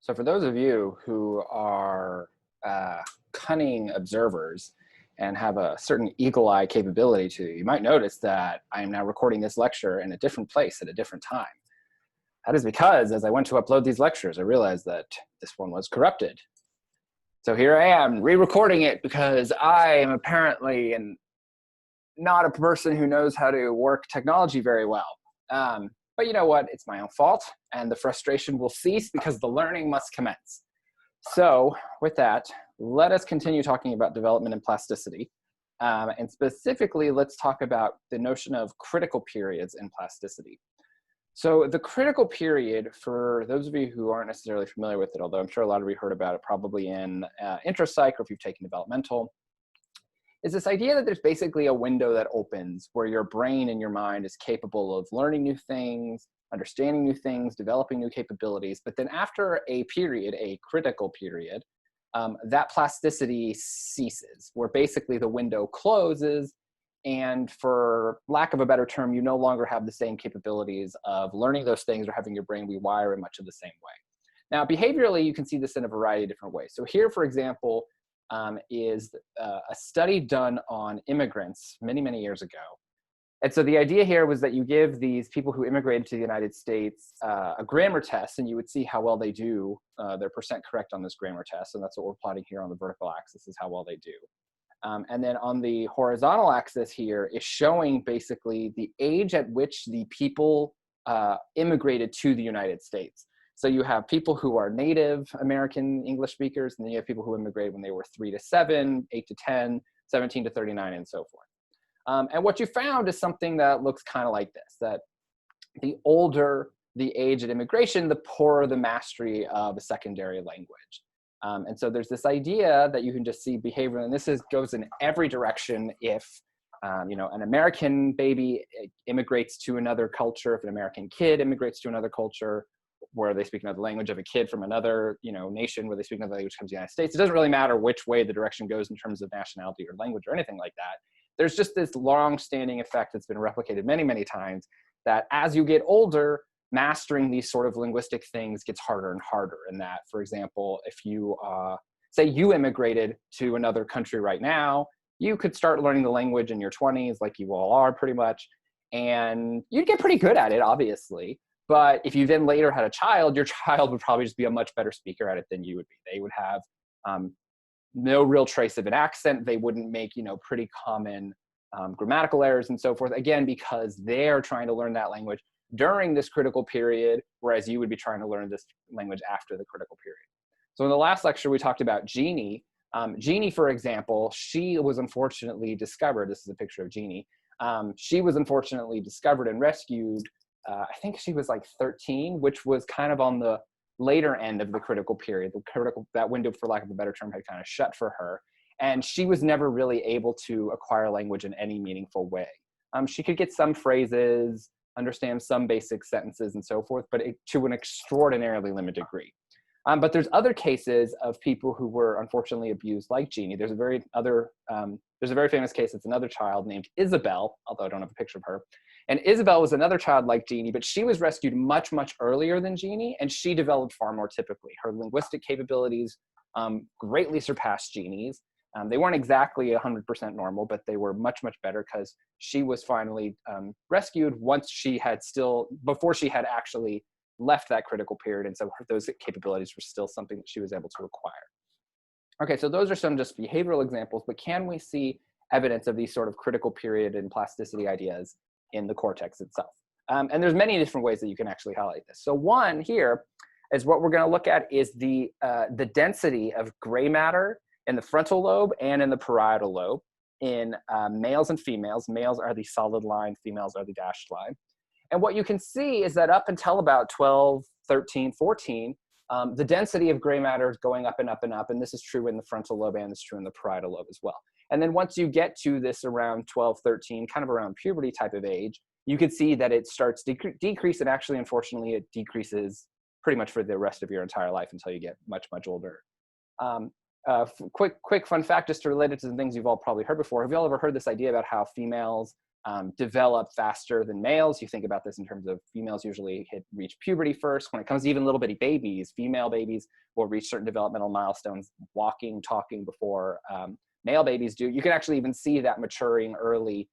So for those of you who are cunning observers and have a certain eagle eye capability to, you might notice that I am now recording this lecture in a different place at a different time. That is because as I went to upload these lectures, I realized that this one was corrupted. So here I am re-recording it because I am apparently not a person who knows how to work technology very well. But you know what? It's my own fault, and the frustration will cease because the learning must commence. So with that, let us continue talking about development and plasticity. And specifically, let's talk about the notion of critical periods in plasticity. So the critical period, for those of you who aren't necessarily familiar with it, although I'm sure a lot of you heard about it probably in intro psych or if you've taken developmental, is this idea that there's basically a window that opens where your brain and your mind is capable of learning new things, understanding new things, developing new capabilities. But then after a period, a critical period, that plasticity ceases, where basically the window closes. And for lack of a better term, you no longer have the same capabilities of learning those things or having your brain rewire in much of the same way. Now, behaviorally, you can see this in a variety of different ways. So here, for example, is a study done on immigrants many, many years ago. And so the idea here was that you give these people who immigrated to the United States a grammar test, and you would see how well they do, their percent correct on this grammar test. And that's what we're plotting here on the vertical axis, is how well they do. And then on the horizontal axis here is showing basically the age at which the people immigrated to the United States. So you have people who are native American English speakers, and then you have people who immigrated when they were 3 to 7, 8 to 10, 17 to 39, and so forth. And what you found is something that looks kind of like this, that the older the age at immigration, the poorer the mastery of a secondary language. And so there's this idea that you can just see behavior, and this goes in every direction. If an American baby immigrates to another culture, if an American kid immigrates to another culture where they speak another language, of a kid from another nation where they speak another language comes to the United States, it doesn't really matter which way the direction goes in terms of nationality or language or anything like that. There's just this long-standing effect that's been replicated many, many times, that as you get older, mastering these sort of linguistic things gets harder and harder. And that, for example, if you say you immigrated to another country right now, you could start learning the language in your 20s, like you all are pretty much, and you'd get pretty good at it, obviously. But if you then later had a child, your child would probably just be a much better speaker at it than you would be. They would have no real trace of an accent. They wouldn't make pretty common grammatical errors and so forth, again, because they're trying to learn that language during this critical period, whereas you would be trying to learn this language after the critical period. So in the last lecture, we talked about Jeannie. Jeannie, for example, she was unfortunately discovered. This is a picture of Jeannie. She was unfortunately discovered and rescued. I think she was like 13, which was kind of on the later end of the critical period. That window, for lack of a better term, had kind of shut for her. And she was never really able to acquire language in any meaningful way. She could get some phrases, understand some basic sentences and so forth, but to an extraordinarily limited degree. But there's other cases of people who were unfortunately abused, like Jeannie. There's a very famous case. It's another child named Isabel, although I don't have a picture of her. And Isabel was another child like Jeannie, but she was rescued much, much earlier than Jeannie, and she developed far more typically. Her linguistic capabilities greatly surpassed Jeannie's. They weren't exactly 100% normal, but they were much, much better because she was finally rescued before she had actually left that critical period. And so those capabilities were still something that she was able to acquire. Okay, so those are some just behavioral examples, but can we see evidence of these sort of critical period and plasticity ideas in the cortex itself? And there's many different ways that you can actually highlight this. So one here is what we're gonna look at is the density of gray matter in the frontal lobe and in the parietal lobe in males and females. Males are the solid line, females are the dashed line. And what you can see is that up until about 12, 13, 14, the density of gray matter is going up and up and up. And this is true in the frontal lobe and it's true in the parietal lobe as well. And then once you get to this around 12, 13, kind of around puberty type of age, you can see that it starts to decrease. And actually, unfortunately, it decreases pretty much for the rest of your entire life until you get much, much older. Quick fun fact, just related to some things you've all probably heard before. Have you all ever heard this idea about how females develop faster than males. You think about this in terms of females usually reach puberty first. When it comes to even little bitty babies, female babies will reach certain developmental milestones, walking, talking, before male babies do. You can actually even see that maturing early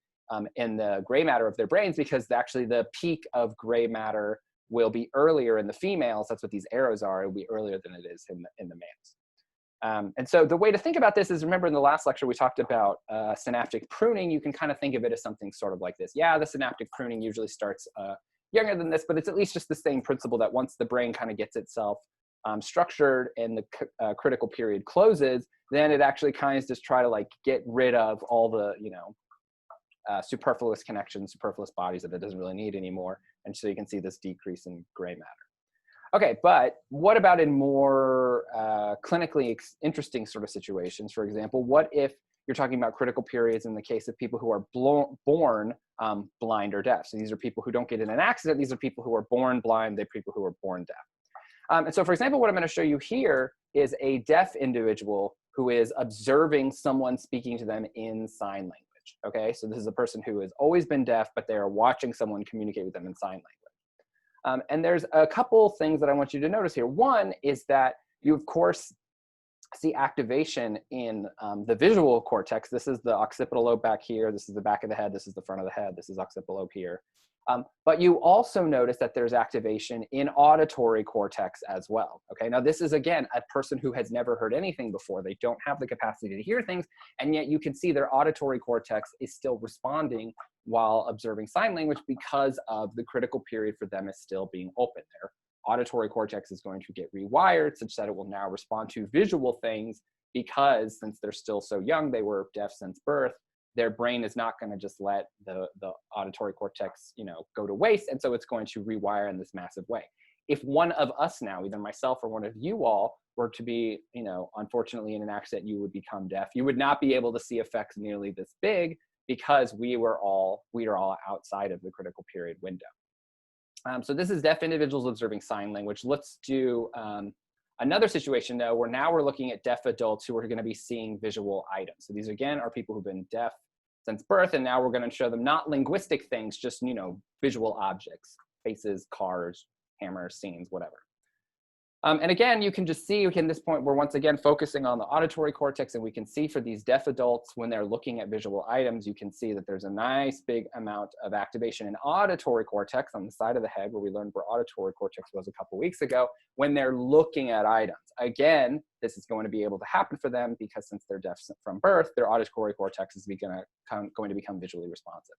in the gray matter of their brains, because actually the peak of gray matter will be earlier in the females. That's what these arrows are. It will be earlier than it is in the males. And so the way to think about this is, remember in the last lecture we talked about synaptic pruning. You can kind of think of it as something sort of like this. Yeah, the synaptic pruning usually starts younger than this, but it's at least just the same principle that once the brain kind of gets itself structured and the critical period closes, then it actually kind of just try to like get rid of all the, superfluous connections, superfluous bodies that it doesn't really need anymore. And so you can see this decrease in gray matter. Okay, but what about in more clinically interesting sort of situations? For example, what if you're talking about critical periods in the case of people who are born blind or deaf? So these are people who don't get in an accident. These are people who are born blind. They're people who are born deaf. And so, for example, what I'm going to show you here is a deaf individual who is observing someone speaking to them in sign language. Okay, so this is a person who has always been deaf, but they are watching someone communicate with them in sign language. And there's a couple things that I want you to notice here. One is that you, of course, see activation in the visual cortex. This is the occipital lobe back here. This is the back of the head. This is the front of the head. This is occipital lobe here. But you also notice that there's activation in auditory cortex as well. Okay, now this is, again, a person who has never heard anything before. They don't have the capacity to hear things, and yet you can see their auditory cortex is still responding while observing sign language, because of the critical period for them is still being open. Their auditory cortex is going to get rewired such that it will now respond to visual things, because since they're still so young, they were deaf since birth, their brain is not going to just let the auditory cortex, go to waste. And so it's going to rewire in this massive way. If one of us now, either myself or one of you all, were to be, unfortunately in an accident, you would become deaf. You would not be able to see effects nearly this big, because we are all outside of the critical period window. So this is deaf individuals observing sign language. Let's do another situation though, where now we're looking at deaf adults who are going to be seeing visual items. So these again are people who've been deaf since birth, and now we're going to show them not linguistic things, just visual objects, faces, cars, hammers, scenes, whatever. And again, you can just see, at this point, we're once again focusing on the auditory cortex, and we can see for these deaf adults, when they're looking at visual items, you can see that there's a nice big amount of activation in auditory cortex on the side of the head, where we learned where auditory cortex was a couple weeks ago, when they're looking at items. Again, this is going to be able to happen for them because since they're deaf from birth, their auditory cortex is going to become visually responsive.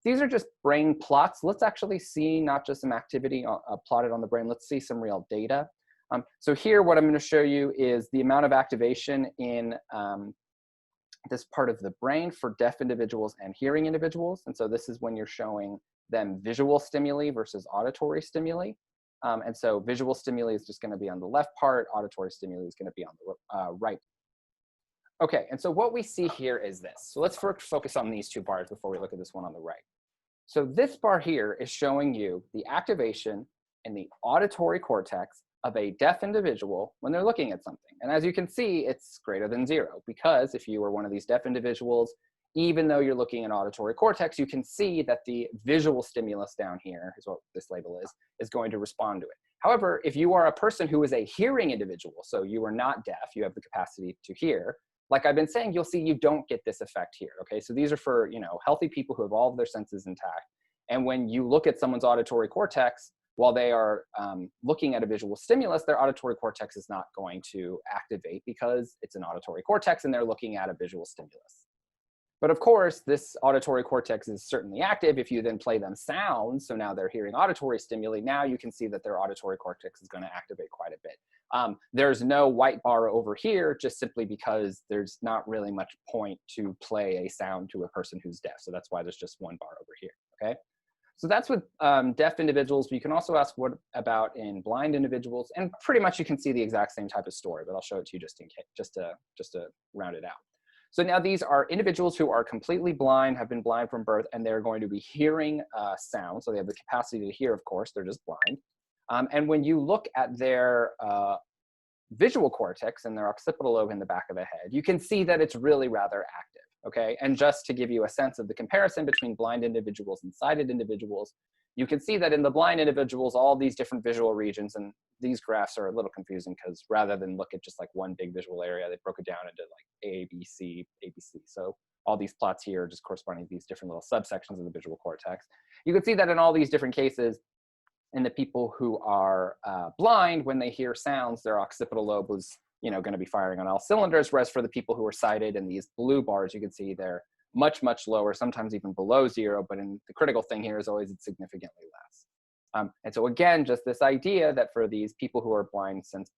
These are just brain plots. Let's actually see not just some activity plotted on the brain. Let's see some real data. So here, what I'm going to show you is the amount of activation in this part of the brain for deaf individuals and hearing individuals. And so this is when you're showing them visual stimuli versus auditory stimuli. And so visual stimuli is just going to be on the left part. Auditory stimuli is going to be on the right. Okay, and so what we see here is this. So let's first focus on these two bars before we look at this one on the right. So this bar here is showing you the activation in the auditory cortex of a deaf individual when they're looking at something. And as you can see, it's greater than 0, because if you were one of these deaf individuals, even though you're looking at auditory cortex, you can see that the visual stimulus down here, is what this label is going to respond to it. However, if you are a person who is a hearing individual, so you are not deaf, you have the capacity to hear, like I've been saying, you'll see you don't get this effect here, okay? So these are for, healthy people who have all of their senses intact. And when you look at someone's auditory cortex, while they are looking at a visual stimulus, their auditory cortex is not going to activate because it's an auditory cortex and they're looking at a visual stimulus. But of course, this auditory cortex is certainly active if you then play them sounds. So now they're hearing auditory stimuli. Now you can see that their auditory cortex is going to activate quite a bit. There's no white bar over here, just simply because there's not really much point to play a sound to a person who's deaf. So that's why there's just one bar over here, okay? So that's with deaf individuals, but you can also ask what about in blind individuals, and pretty much you can see the exact same type of story, but I'll show it to you just in case, just to round it out. So now these are individuals who are completely blind, have been blind from birth, and they're going to be hearing sound. So they have the capacity to hear, of course, they're just blind. And when you look at their visual cortex and their occipital lobe in the back of the head, you can see that it's really rather active. okay? And just to give you a sense of the comparison between blind individuals and sighted individuals, you can see that in the blind individuals, all these different visual regions, and these graphs are a little confusing because rather than look at just like one big visual area, they broke it down into like A, B, C, A, B, C. So all these plots here are just corresponding to these different little subsections of the visual cortex. You can see that in all these different cases, in the people who are blind, when they hear sounds, their occipital lobe was, going to be firing on all cylinders, whereas for the people who are sighted in these blue bars, you can see they're much, much lower, sometimes even below 0, but the critical thing here is always it's significantly less. And so again, just this idea that for these people who are blind since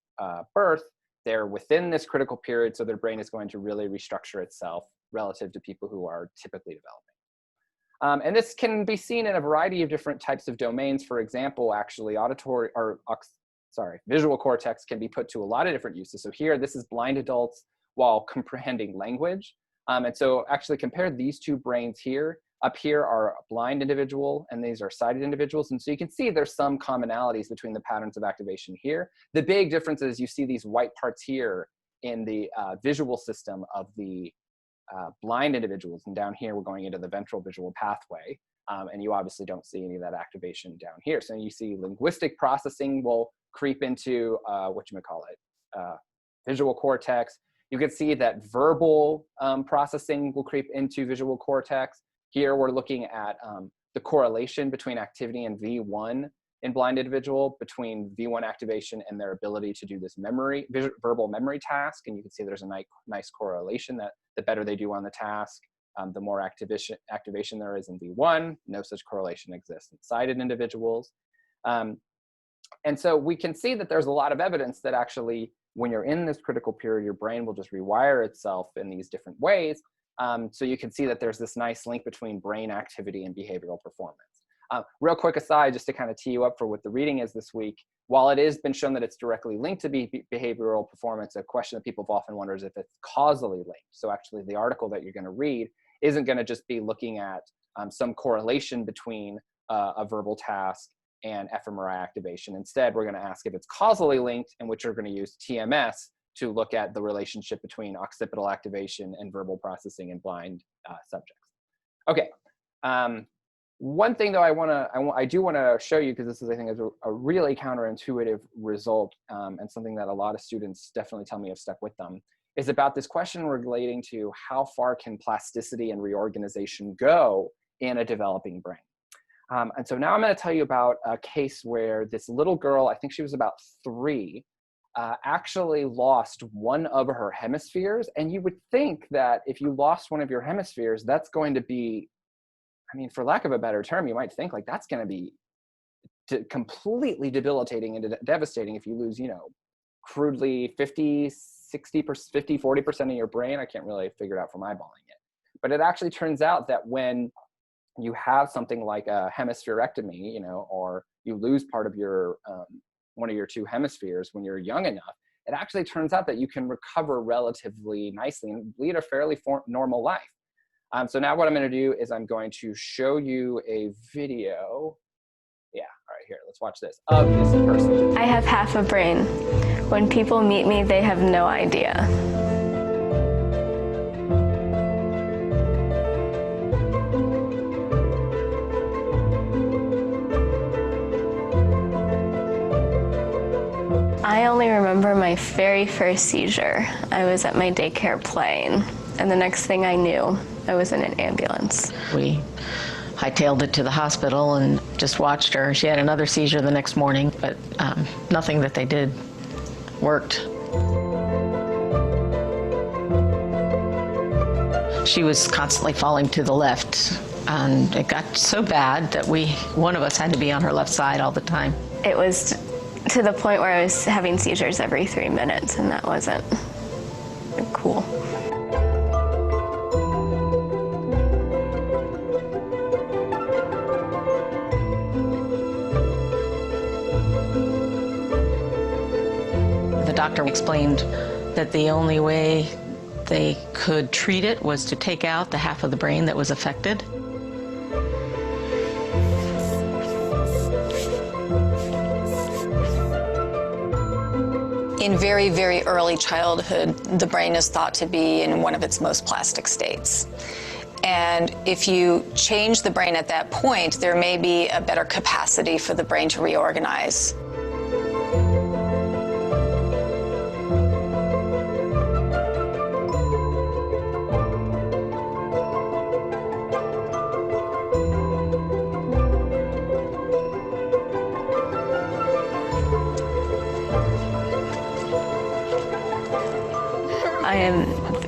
birth, they're within this critical period, so their brain is going to really restructure itself relative to people who are typically developing. And this can be seen in a variety of different types of domains. For example, actually visual cortex can be put to a lot of different uses. So here, this is blind adults while comprehending language. And so actually compare these two brains here. Up here are a blind individual, and these are sighted individuals. And so you can see there's some commonalities between the patterns of activation here. The big difference is you see these white parts here in the visual system of the blind individuals. And down here, we're going into the ventral visual pathway. And you obviously don't see any of that activation down here. So you see linguistic processing will creep into visual cortex. You can see that verbal processing will creep into visual cortex. Here we're looking at the correlation between activity and V1 in blind individual, between V1 activation and their ability to do this verbal memory task. And you can see there's a nice correlation that the better they do on the task, the more activation there is in V1. No such correlation exists in sighted individuals. And so we can see that there's a lot of evidence that actually when you're in this critical period, your brain will just rewire itself in these different ways. So you can see that there's this nice link between brain activity and behavioral performance. Real quick aside, just to kind of tee you up for what the reading is this week, while it has been shown that it's directly linked to behavioral performance, a question that people have often wondered is if it's causally linked. So actually the article that you're going to read isn't going to just be looking at some correlation between a verbal task and fMRI activation. Instead, we're going to ask if it's causally linked, in which we're going to use TMS to look at the relationship between occipital activation and verbal processing in blind subjects. Okay. One thing though I do want to show you, because this is, I think, is a really counterintuitive result, and something that a lot of students definitely tell me have stuck with them, is about this question relating to how far can plasticity and reorganization go in a developing brain. And so now I'm going to tell you about a case where this little girl, I think she was about 3, actually lost one of her hemispheres. And you would think that if you lost one of your hemispheres, that's going to be, I mean, for lack of a better term, you might think like that's going to be completely debilitating and devastating if you lose, crudely 50, 40% of your brain. I can't really figure it out from eyeballing it. But it actually turns out that when you have something like a hemispherectomy, or you lose part of your one of your 2 hemispheres when you're young enough, it actually turns out that you can recover relatively nicely and lead a fairly normal life. So now what I'm going to do is I'm going to show you a video. Yeah, all right, here, let's watch this, of this person. I have half a brain. When people meet me, they have no idea. I only remember my very first seizure. I was at my daycare playing, and the next thing I knew, I was in an ambulance. We hightailed it to the hospital and just watched her. She had another seizure the next morning, but nothing that they did worked. She was constantly falling to the left, and it got so bad that one of us had to be on her left side all the time. It was to the point where I was having seizures every 3 minutes, and that wasn't cool. The doctor explained that the only way they could treat it was to take out the half of the brain that was affected. In very, very early childhood, the brain is thought to be in one of its most plastic states. And if you change the brain at that point, there may be a better capacity for the brain to reorganize. I am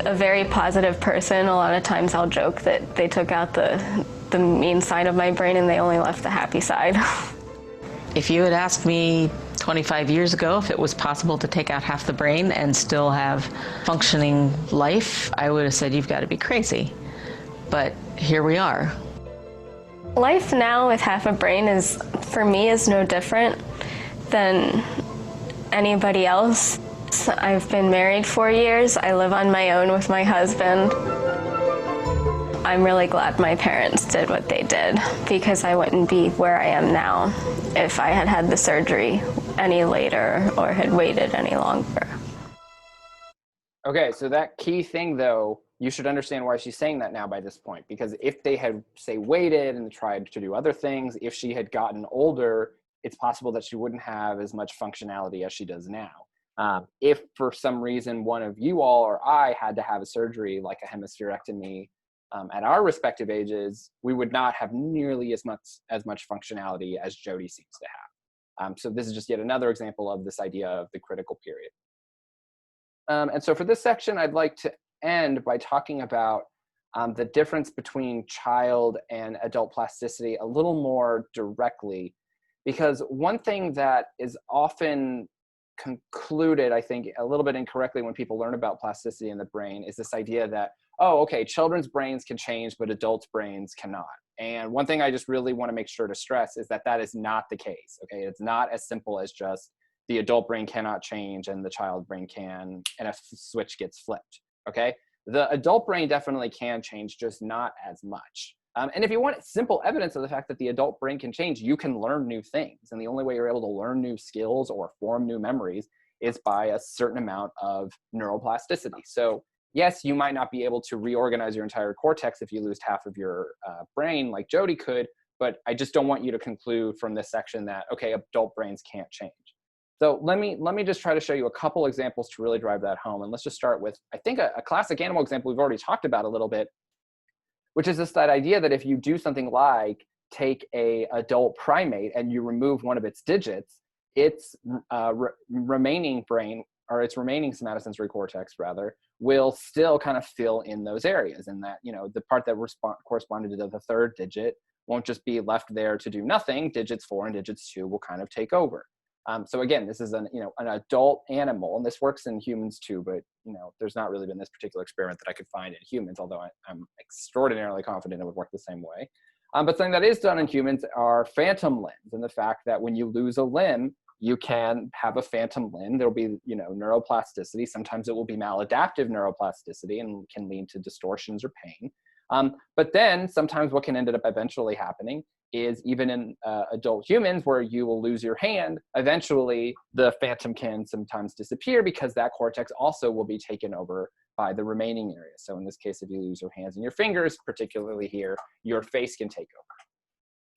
a very positive person. A lot of times I'll joke that they took out the mean side of my brain and they only left the happy side. If you had asked me 25 years ago if it was possible to take out half the brain and still have functioning life, I would have said, you've got to be crazy. But here we are. Life now with half a brain is, for me, is no different than anybody else. I've been married 4 years. I live on my own with my husband. I'm really glad my parents did what they did, because I wouldn't be where I am now if I had had the surgery any later or had waited any longer. Okay, so that key thing, though, you should understand why she's saying that now by this point, because if they had, say, waited and tried to do other things, if she had gotten older, it's possible that she wouldn't have as much functionality as she does now. If for some reason one of you all or I had to have a surgery like a hemispherectomy at our respective ages, we would not have nearly as much functionality as Jody seems to have. So this is just yet another example of this idea of the critical period. And so for this section, I'd like to end by talking about the difference between child and adult plasticity a little more directly, because one thing that is often concluded, I think, a little bit incorrectly when people learn about plasticity in the brain is this idea that, oh, okay, children's brains can change, but adults' brains cannot. And one thing I just really want to make sure to stress is that that is not the case, okay? It's not as simple as just the adult brain cannot change and the child brain can, and a switch gets flipped, okay? The adult brain definitely can change, just not as much. And if you want simple evidence of the fact that the adult brain can change, you can learn new things. And the only way you're able to learn new skills or form new memories is by a certain amount of neuroplasticity. So yes, you might not be able to reorganize your entire cortex if you lose half of your brain like Jody could, but I just don't want you to conclude from this section that, okay, adult brains can't change. So let me just try to show you a couple examples to really drive that home. And let's just start with, I think, a classic animal example we've already talked about a little bit, which is that idea that if you do something like take a adult primate and you remove one of its digits, its remaining brain, or its remaining somatosensory cortex rather, will still kind of fill in those areas. And that, you know, the part that corresponded to the third digit won't just be left there to do nothing. Digits 4 and digits 2 will kind of take over. So again, this is an adult animal, and this works in humans too, but there's not really been this particular experiment that I could find in humans, although I'm extraordinarily confident it would work the same way. But something that is done in humans are phantom limbs, and the fact that when you lose a limb, you can have a phantom limb. There'll be neuroplasticity. Sometimes it will be maladaptive neuroplasticity and can lead to distortions or pain. But then sometimes what can end up eventually happening is, even in adult humans where you will lose your hand, eventually the phantom can sometimes disappear because that cortex also will be taken over by the remaining areas. So in this case, if you lose your hands and your fingers, particularly here, your face can take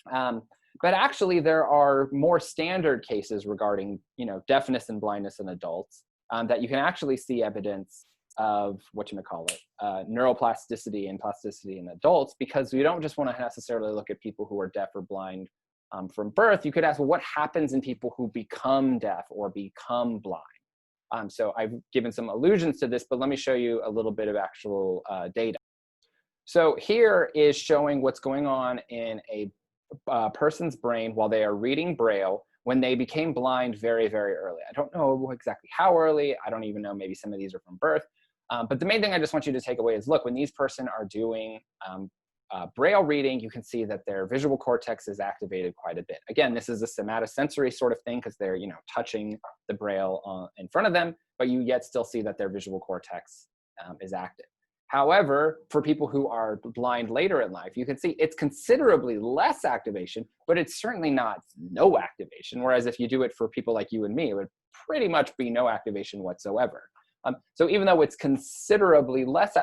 over. But actually there are more standard cases regarding deafness and blindness in adults that you can actually see evidence of neuroplasticity and plasticity in adults, because we don't just want to necessarily look at people who are deaf or blind from birth. You could ask, well, what happens in people who become deaf or become blind? So I've given some allusions to this, but let me show you a little bit of actual data. So here is showing what's going on in a person's brain while they are reading Braille when they became blind very, very early. I don't know exactly how early. I don't even know, maybe some of these are from birth. But the main thing I just want you to take away is, look, when these person are doing Braille reading, you can see that their visual cortex is activated quite a bit. Again, this is a somatosensory sort of thing because they're touching the Braille in front of them, but you yet still see that their visual cortex is active. However, for people who are blind later in life, you can see it's considerably less activation, but it's certainly not no activation. Whereas if you do it for people like you and me, it would pretty much be no activation whatsoever. So even though it's considerably less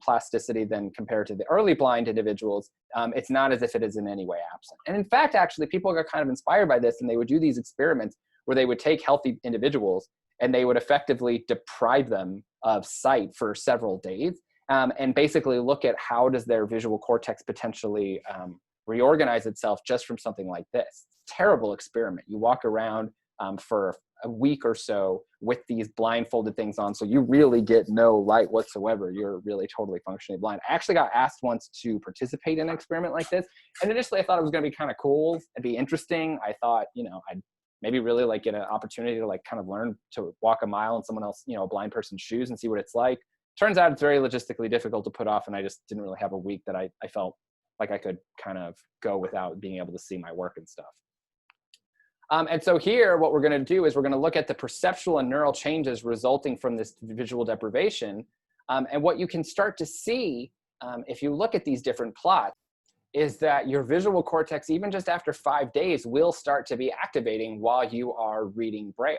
plasticity than compared to the early blind individuals, it's not as if it is in any way absent. And in fact, actually, people got kind of inspired by this, and they would do these experiments where they would take healthy individuals and they would effectively deprive them of sight for several days, and basically look at how does their visual cortex potentially reorganize itself just from something like this. Terrible experiment. You walk around for a week or so with these blindfolded things on, so you really get no light whatsoever. You're really totally functionally blind. I actually got asked once to participate in an experiment like this, and initially I thought it was going to be kind of cool. It'd be interesting. I thought, I'd maybe really like get an opportunity to like kind of learn to walk a mile in someone else, a blind person's shoes and see what it's like. Turns out it's very logistically difficult to put off, and I just didn't really have a week that I felt like I could kind of go without being able to see my work and stuff. And so here, what we're going to do is we're going to look at the perceptual and neural changes resulting from this visual deprivation. And what you can start to see, if you look at these different plots, is that your visual cortex, even just after 5 days, will start to be activating while you are reading Braille.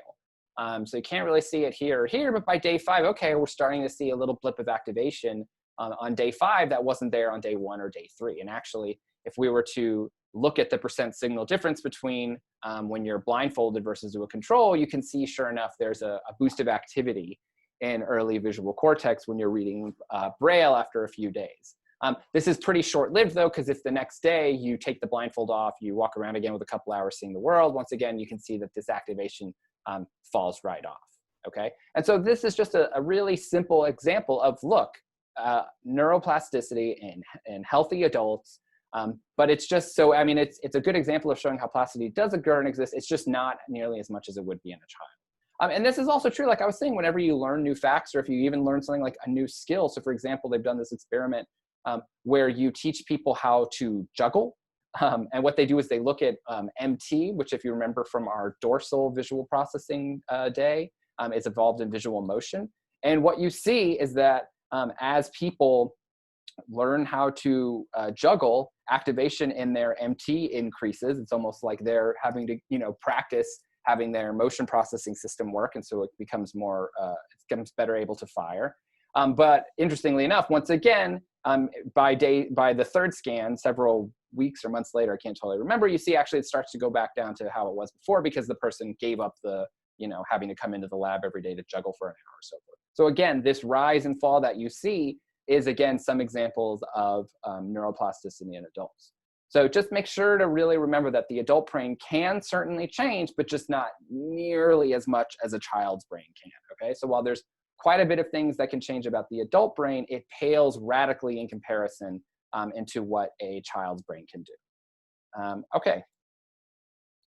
So you can't really see it here or here, but by day 5, okay, we're starting to see a little blip of activation on day 5 that wasn't there on day 1 or day 3. And actually, if we were to look at the percent signal difference between when you're blindfolded versus to a control, you can see, sure enough, there's a boost of activity in early visual cortex when you're reading Braille after a few days. This is pretty short-lived, though, because if the next day you take the blindfold off, you walk around again with a couple hours seeing the world, once again, you can see that this activation falls right off, okay? And so this is just a really simple example of, look, neuroplasticity in healthy adults, but it's just so, I mean, it's a good example of showing how plasticity does occur and exist. It's just not nearly as much as it would be in a child. And this is also true, like I was saying, whenever you learn new facts, or if you even learn something like a new skill. So for example, they've done this experiment where you teach people how to juggle. And what they do is they look at MT, which if you remember from our dorsal visual processing day, is involved in visual motion. And what you see is that as people learn how to juggle, activation in their MT increases. It's almost like they're having to, practice having their motion processing system work. And so it becomes more, it becomes better able to fire. But interestingly enough, once again, by the third scan, several weeks or months later, I can't totally remember, you see actually it starts to go back down to how it was before, because the person gave up the, having to come into the lab every day to juggle for an hour or so forth. So again, this rise and fall that you see is, again, some examples of neuroplasticity in adults. So just make sure to really remember that the adult brain can certainly change, but just not nearly as much as a child's brain can, okay? So while there's quite a bit of things that can change about the adult brain, it pales radically in comparison into what a child's brain can do. Okay,